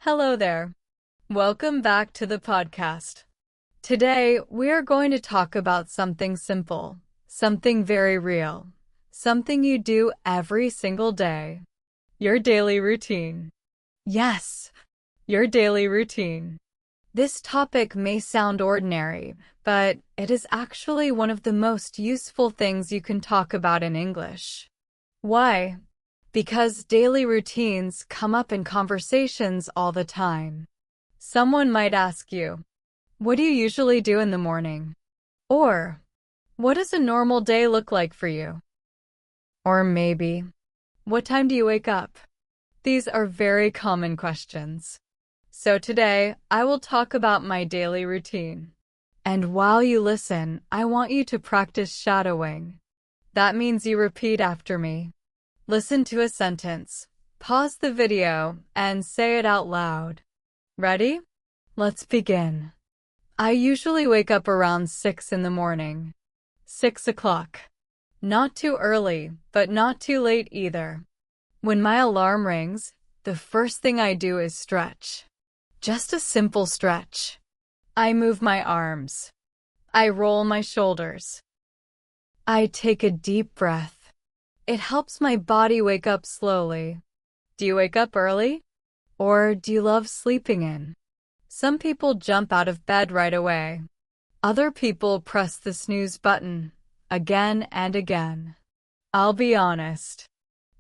Hello there. Welcome back to the podcast. Today, we are going to talk about something simple, something very real, something you do every single day. Your daily routine. Yes, your daily routine. This topic may sound ordinary, but it is actually one of the most useful things you can talk about in English. Why? Because daily routines come up in conversations all the time. Someone might ask you, "What do you usually do in the morning?" Or, "What does a normal day look like for you?" Or maybe, "What time do you wake up?" These are very common questions. So today, I will talk about my daily routine. And while you listen, I want you to practice shadowing. That means you repeat after me. Listen to a sentence, pause the video, and say it out loud. Ready? Let's begin. I usually wake up around 6 in the morning. 6 o'clock. Not too early, but not too late either. When my alarm rings, the first thing I do is stretch. Just a simple stretch. I move my arms. I roll my shoulders. I take a deep breath. It helps my body wake up slowly. Do you wake up early? Or do you love sleeping in? Some people jump out of bed right away. Other people press the snooze button again and again. I'll be honest.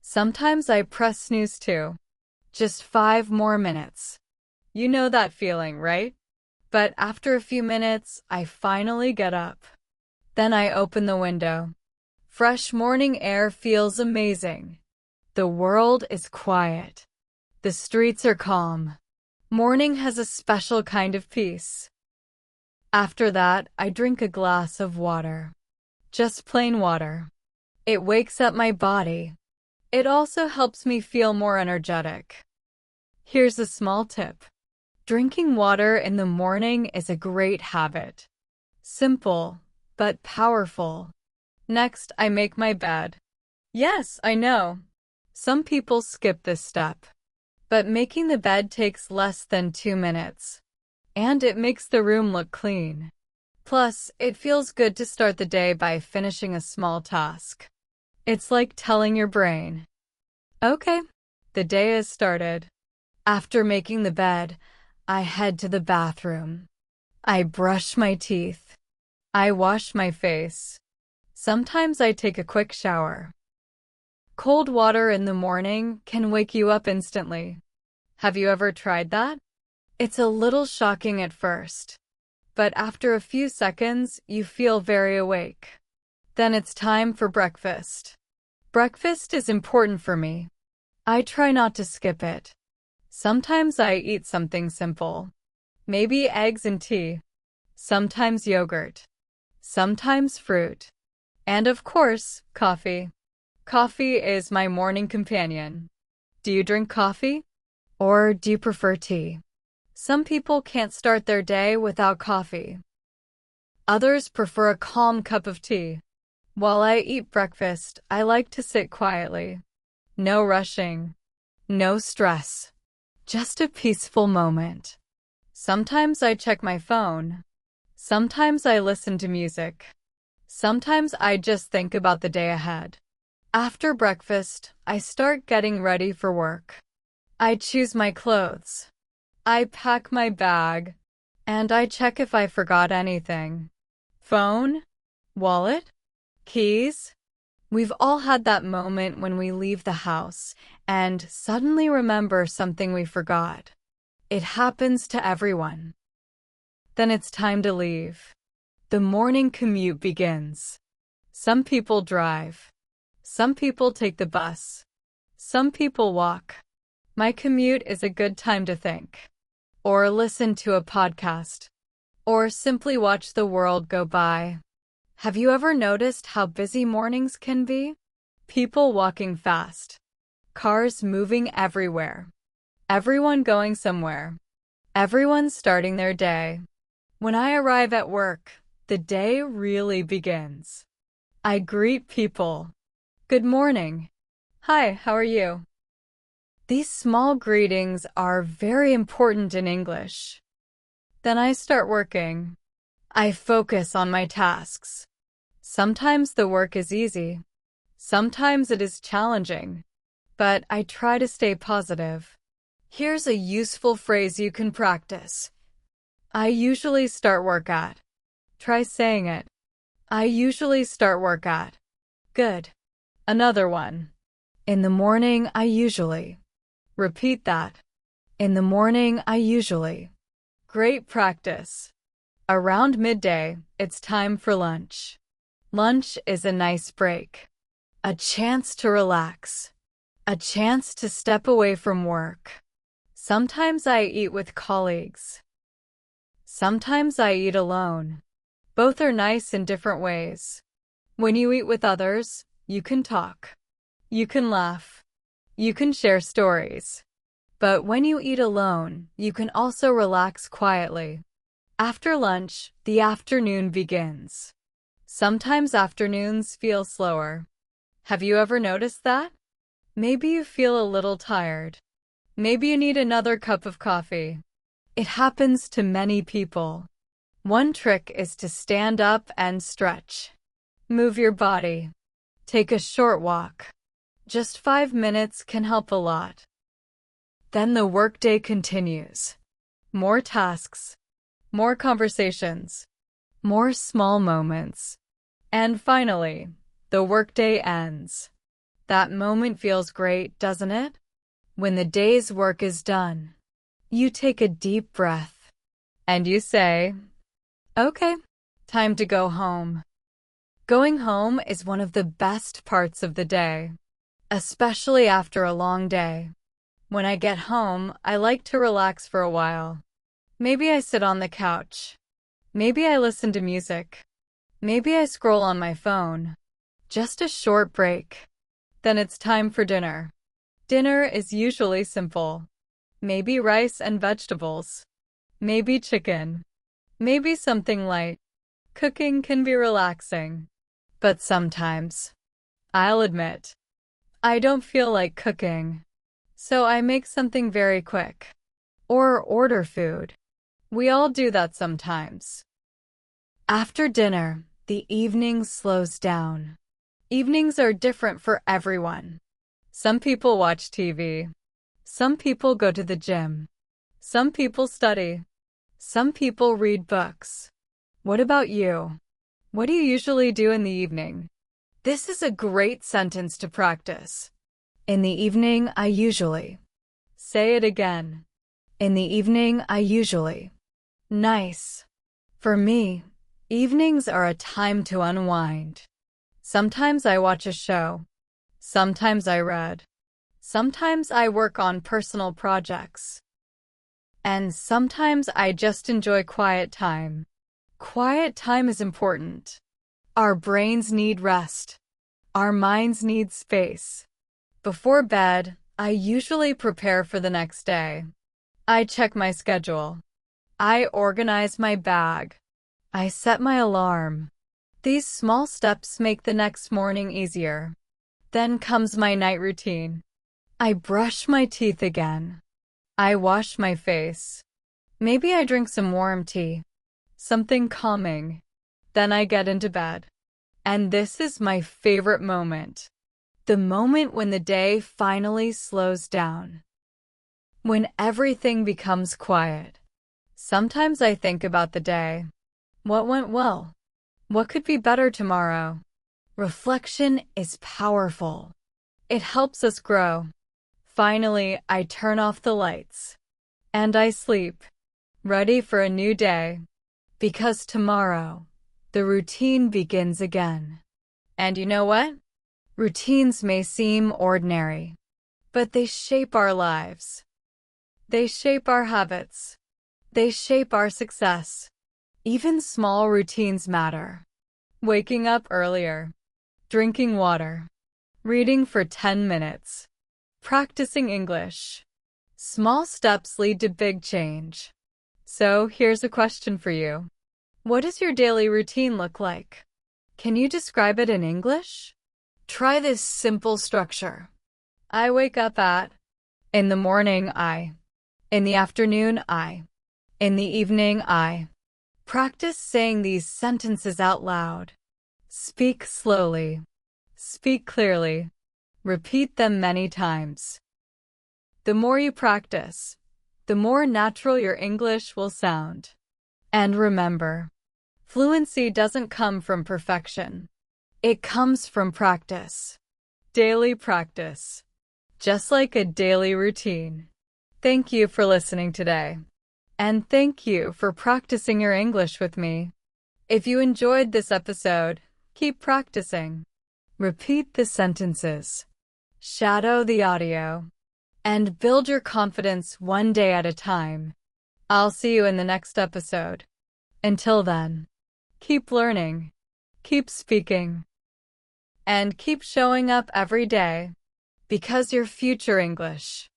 Sometimes I press snooze too. Just 5 more minutes. You know that feeling, right? But after a few minutes, I finally get up. Then I open the window. Fresh morning air feels amazing. The world is quiet. The streets are calm. Morning has a special kind of peace. After that, I drink a glass of water. Just plain water. It wakes up my body. It also helps me feel more energetic. Here's a small tip. Drinking water in the morning is a great habit. Simple, but powerful. Next, I make my bed. Yes, I know. Some people skip this step. But making the bed takes less than 2 minutes. And it makes the room look clean. Plus, it feels good to start the day by finishing a small task. It's like telling your brain, "Okay, the day has started." After making the bed, I head to the bathroom. I brush my teeth. I wash my face. Sometimes I take a quick shower. Cold water in the morning can wake you up instantly. Have you ever tried that? It's a little shocking at first, but after a few seconds, you feel very awake. Then it's time for breakfast. Breakfast is important for me. I try not to skip it. Sometimes I eat something simple. Maybe eggs and tea. Sometimes yogurt. Sometimes fruit. And of course, coffee. Coffee is my morning companion. Do you drink coffee? Or do you prefer tea? Some people can't start their day without coffee. Others prefer a calm cup of tea. While I eat breakfast, I like to sit quietly. No rushing. No stress. Just a peaceful moment. Sometimes I check my phone. Sometimes I listen to music. Sometimes I just think about the day ahead. After breakfast, I start getting ready for work. I choose my clothes. I pack my bag. And I check if I forgot anything. Phone? Wallet? Keys? We've all had that moment when we leave the house and suddenly remember something we forgot. It happens to everyone. Then it's time to leave. The morning commute begins. Some people drive. Some people take the bus. Some people walk. My commute is a good time to think. Or listen to a podcast. Or simply watch the world go by. Have you ever noticed how busy mornings can be? People walking fast. Cars moving everywhere. Everyone going somewhere. Everyone starting their day. When I arrive at work, the day really begins. I greet people. Good morning. Hi, how are you? These small greetings are very important in English. Then I start working. I focus on my tasks. Sometimes the work is easy. Sometimes it is challenging. But I try to stay positive. Here's a useful phrase you can practice. I usually start work at. Try saying it. I usually start work at. Good. Another one. In the morning, I usually. Repeat that. In the morning, I usually. Great practice. Around midday, it's time for lunch. Lunch is a nice break. A chance to relax. A chance to step away from work. Sometimes I eat with colleagues. Sometimes I eat alone. Both are nice in different ways. When you eat with others, you can talk. You can laugh. You can share stories. But when you eat alone, you can also relax quietly. After lunch, the afternoon begins. Sometimes afternoons feel slower. Have you ever noticed that? Maybe you feel a little tired. Maybe you need another cup of coffee. It happens to many people. One trick is to stand up and stretch. Move your body. Take a short walk. Just 5 minutes can help a lot. Then the workday continues. More tasks. More conversations. More small moments. And finally, the workday ends. That moment feels great, doesn't it? When the day's work is done, you take a deep breath and you say, okay, time to go home. Going home is one of the best parts of the day, especially after a long day. When I get home, I like to relax for a while. Maybe I sit on the couch. Maybe I listen to music. Maybe I scroll on my phone. Just a short break. Then it's time for dinner. Dinner is usually simple. Maybe rice and vegetables. Maybe chicken. Maybe something light. Cooking can be relaxing. But sometimes, I'll admit, I don't feel like cooking. So I make something very quick. Or order food. We all do that sometimes. After dinner, the evening slows down. Evenings are different for everyone. Some people watch TV. Some people go to the gym. Some people study. Some people read books. What about you? What do you usually do in the evening? This is a great sentence to practice. In the evening, I usually. Say it again. In the evening, I usually. Nice. For me, evenings are a time to unwind. Sometimes I watch a show. Sometimes I read. Sometimes I work on personal projects. And sometimes I just enjoy quiet time. Quiet time is important. Our brains need rest. Our minds need space. Before bed, I usually prepare for the next day. I check my schedule. I organize my bag. I set my alarm. These small steps make the next morning easier. Then comes my night routine. I brush my teeth again. I wash my face. Maybe I drink some warm tea. Something calming. Then I get into bed. And this is my favorite moment. The moment when the day finally slows down. When everything becomes quiet. Sometimes I think about the day. What went well? What could be better tomorrow? Reflection is powerful. It helps us grow. Finally, I turn off the lights. And I sleep, ready for a new day. Because tomorrow, the routine begins again. And you know what? Routines may seem ordinary, but they shape our lives. They shape our habits. They shape our success. Even small routines matter. Waking up earlier. Drinking water. Reading for 10 minutes. Practicing English. Small steps lead to big change. So here's a question for you. What does your daily routine look like? Can you describe it in English? Try this simple structure. I wake up at. In the morning, I. In the afternoon, I. In the evening, I. Practice saying these sentences out loud. Speak slowly. Speak clearly. Repeat them many times. The more you practice, the more natural your English will sound. And remember, fluency doesn't come from perfection. It comes from practice. Daily practice. Just like a daily routine. Thank you for listening today. And thank you for practicing your English with me. If you enjoyed this episode, keep practicing. Repeat the sentences. Shadow the audio. And build your confidence one day at a time. I'll see you in the next episode. Until then, keep learning, keep speaking, and keep showing up every day, because your future English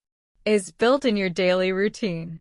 is built in your daily routine.